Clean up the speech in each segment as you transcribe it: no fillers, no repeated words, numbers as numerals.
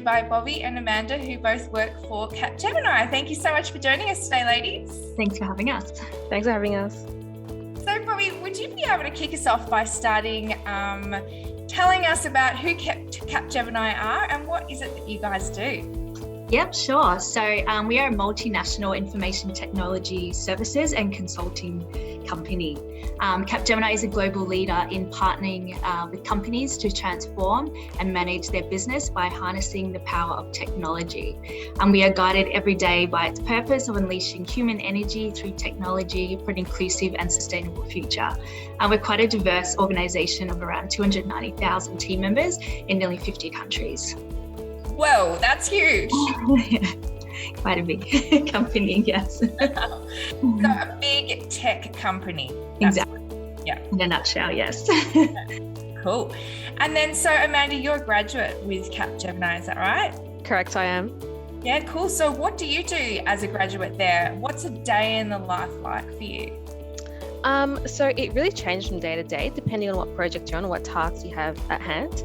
joined by Bobby and Amanda, who both work for Capgemini. Thank you so much for joining us today, ladies. Thanks for having us. Thanks for having us. So, Bobby, would you be able to kick us off by starting telling us about who Capgemini are and what is it that you guys do? Yep, sure. So we are a multinational information technology services and consulting company. Capgemini is a global leader in partnering with companies to transform and manage their business by harnessing the power of technology. We are guided every day by its purpose of unleashing human energy through technology for an inclusive and sustainable future. We're quite a diverse organisation of around 290,000 team members in nearly 50 countries. Whoa, that's huge. Quite a big company, yes. So a big tech company. Exactly. Yeah. In a nutshell, yes. Cool. And then, so Amanda, you're a graduate with Capgemini, is that right? Correct, I am. Yeah, cool. So what do you do as a graduate there? What's a day in the life like for you? So it really changed from day to day, depending on what project you're on, what tasks you have at hand.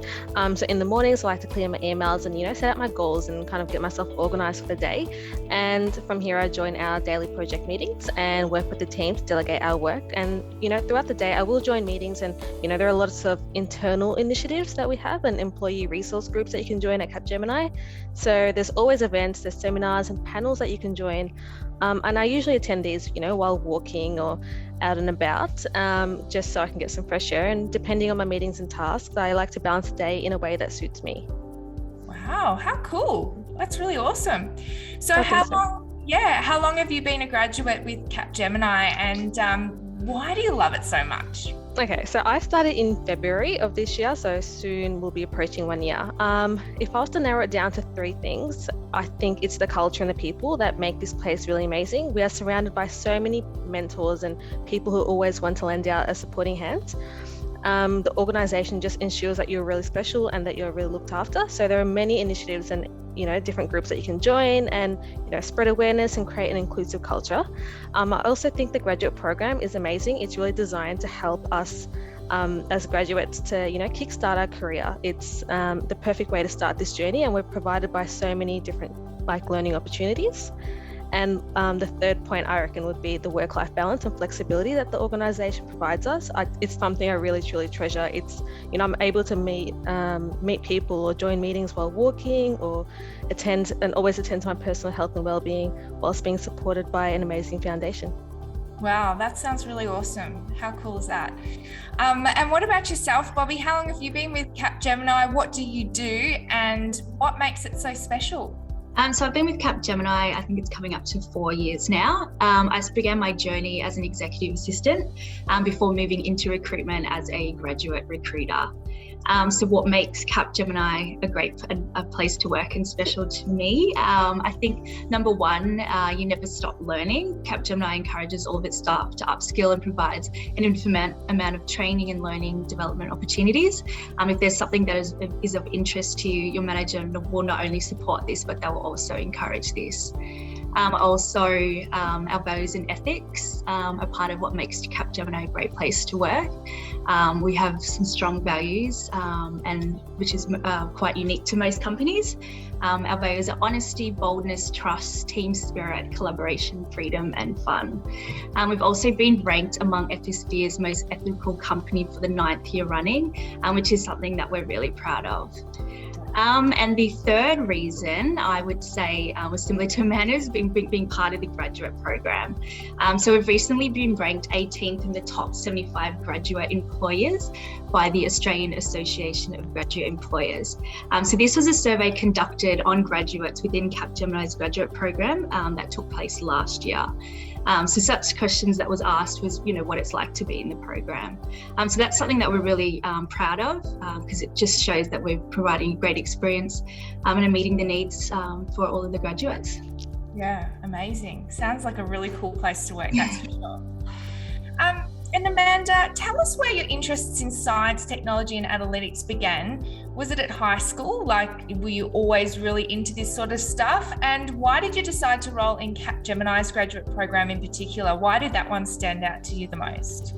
So in the mornings, I like to clear my emails and, set up my goals and kind of get myself organized for the day. And from here, I join our daily project meetings and work with the team to delegate our work. And, throughout the day, I will join meetings and, there are lots of internal initiatives that we have and employee resource groups that you can join at Capgemini. So there's always events, there's seminars and panels that you can join. And I usually attend these, while walking or out and about, just so I can get some fresh air. And depending on my meetings and tasks, I like to balance the day in a way that suits me. Wow, how cool. That's really awesome. So how long have you been a graduate with Capgemini and why do you love it so much? Okay, so I started in February of this year, so soon we'll be approaching 1 year. If I was to narrow it down to 3 things, I think it's the culture and the people that make this place really amazing. We are surrounded by so many mentors and people who always want to lend out a supporting hand. The organisation just ensures that you're really special and that you're really looked after. So there are many initiatives and different groups that you can join and spread awareness and create an inclusive culture. I also think the graduate program is amazing. It's really designed to help us as graduates to kickstart our career. It's the perfect way to start this journey, and we're provided by so many different learning opportunities. And the third point I reckon would be the work-life balance and flexibility that the organisation provides us. It's something I really truly treasure. It's I'm able to meet people or join meetings while walking, or always attend to my personal health and well-being whilst being supported by an amazing foundation. Wow, that sounds really awesome. How cool is that? And what about yourself, Bobby? How long have you been with Capgemini? What do you do, and what makes it so special? So I've been with Capgemini, I think it's coming up to 4 years now. I began my journey as an executive assistant before moving into recruitment as a graduate recruiter. So what makes Capgemini a place to work and special to me? I think number one, you never stop learning. Capgemini encourages all of its staff to upskill and provides an infinite amount of training and learning development opportunities. If there's something that is of interest to you, your manager will not only support this, but they will also encourage this. Our values and ethics are part of what makes Capgemini a great place to work. We have some strong values, and which is quite unique to most companies. Our values are honesty, boldness, trust, team spirit, collaboration, freedom, and fun. We've also been ranked among Ethisphere's most ethical company for the 9th year running, which is something that we're really proud of. And the third reason I would say was similar to Amanda's, being part of the graduate program. So we've recently been ranked 18th in the top 75 graduate employers by the Australian Association of Graduate Employers. So this was a survey conducted on graduates within Capgemini's graduate program that took place last year. So such questions that was asked was, what it's like to be in the program. So that's something that we're really proud of because it just shows that we're providing a great experience and are meeting the needs for all of the graduates. Yeah, amazing. Sounds like a really cool place to work, that's for sure. And Amanda, tell us where your interests in science, technology and analytics began. Was it at high school? Were you always really into this sort of stuff? And why did you decide to roll in Capgemini's graduate program in particular? Why did that one stand out to you the most?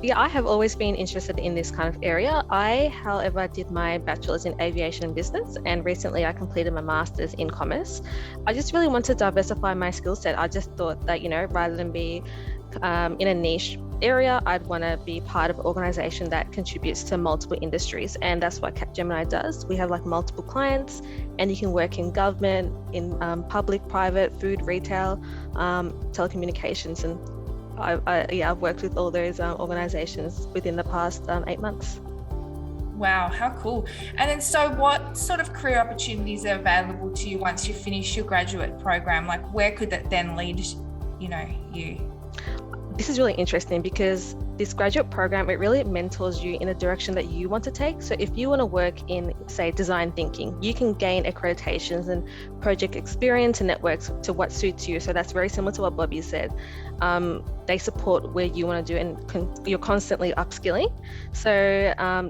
Yeah, I have always been interested in this kind of area. I, however, did my bachelor's in aviation business, and recently I completed my master's in commerce. I just really want to diversify my skill set. I just thought that, rather than be in a niche area, I'd want to be part of an organization that contributes to multiple industries, and that's what Capgemini does. We have multiple clients, and you can work in government, in public, private, food, retail, telecommunications, and I've worked with all those organizations within the past 8 months. Wow, how cool. And then so what sort of career opportunities are available to you once you finish your graduate program? Where could that then lead, you? This is really interesting because this graduate program, it really mentors you in a direction that you want to take. So if you want to work in, say, design thinking, you can gain accreditations and project experience and networks to what suits you. So that's very similar to what Bobby said. They support where you want to do, and you're constantly upskilling. So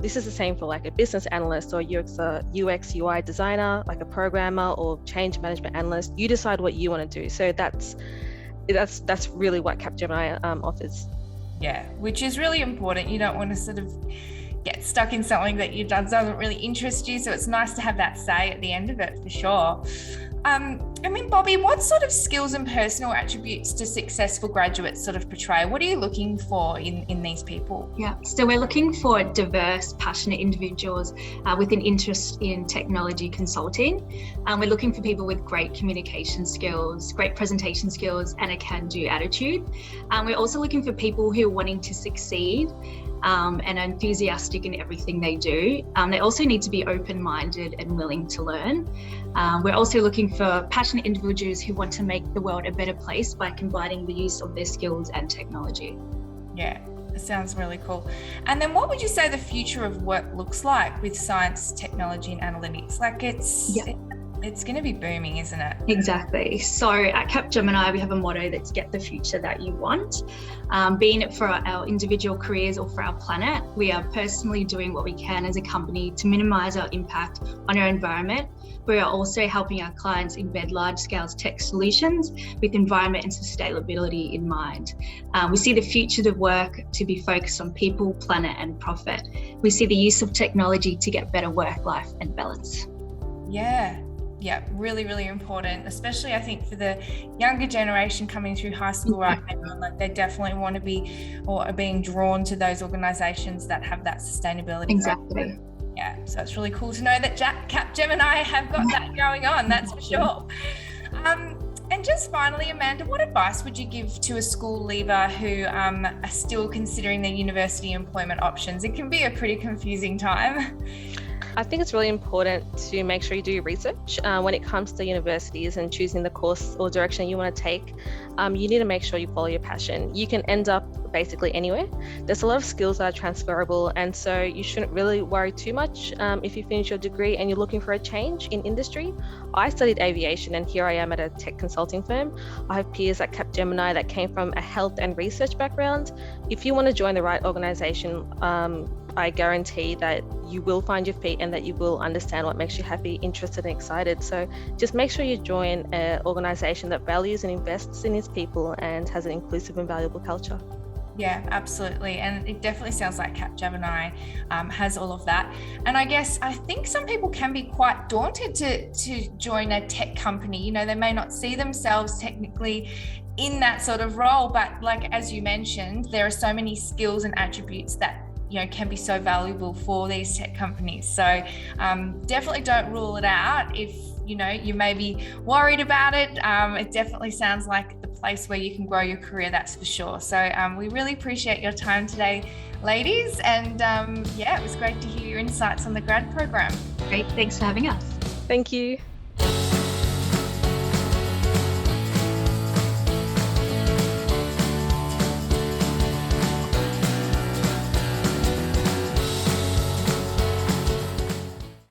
this is the same for a business analyst or UX UI designer, like a programmer or change management analyst. You decide what you want to do. So that's really what Capgemini offers. Yeah, which is really important. You don't want to sort of get stuck in something that doesn't really interest you. So it's nice to have that say at the end of it, for sure. Bobby, what sort of skills and personal attributes do successful graduates sort of portray? What are you looking for in these people? Yeah, so we're looking for diverse, passionate individuals with an interest in technology consulting. We're looking for people with great communication skills, great presentation skills, and a can-do attitude. We're also looking for people who are wanting to succeed and are enthusiastic in everything they do. They also need to be open-minded and willing to learn. We're also looking for passionate individuals who want to make the world a better place by combining the use of their skills and technology. Yeah, it sounds really cool. And then what would you say the future of work looks like with science, technology and analytics? It's going to be booming, isn't it? Exactly. So at Capgemini, we have a motto that's get the future that you want. Being it for our individual careers or for our planet, we are personally doing what we can as a company to minimise our impact on our environment. We are also helping our clients embed large-scale tech solutions with environment and sustainability in mind. We see the future of work to be focused on people, planet and profit. We see the use of technology to get better work-life and balance. Yeah, really, really important, especially I think for the younger generation coming through high school right now. They definitely want to be or are being drawn to those organisations that have that sustainability. Exactly. Yeah, so it's really cool to know that Capgemini have got that going on, that's for sure. And just finally, Amanda, what advice would you give to a school leaver who are still considering their university employment options? It can be a pretty confusing time. I think it's really important to make sure you do your research when it comes to universities and choosing the course or direction you want to take. You need to make sure you follow your passion. You can end up basically anywhere. There's a lot of skills that are transferable, and so you shouldn't really worry too much if you finish your degree and you're looking for a change in industry. I studied aviation and here I am at a tech consulting firm. I have peers at Capgemini that came from a health and research background. If you want to join the right organization, I guarantee that you will find your feet and that you will understand what makes you happy, interested and excited. So just make sure you join an organization that values and invests in its people and has an inclusive and valuable culture. Yeah, absolutely. And it definitely sounds like Capgemini has all of that. And I think some people can be quite daunted to join a tech company. They may not see themselves technically in that sort of role, but as you mentioned, there are so many skills and attributes that can be so valuable for these tech companies. So definitely don't rule it out if you may be worried about it. It definitely sounds like the place where you can grow your career, that's for sure. So we really appreciate your time today, ladies, and it was great to hear your insights on the grad program. Great, thanks for having us. Thank you.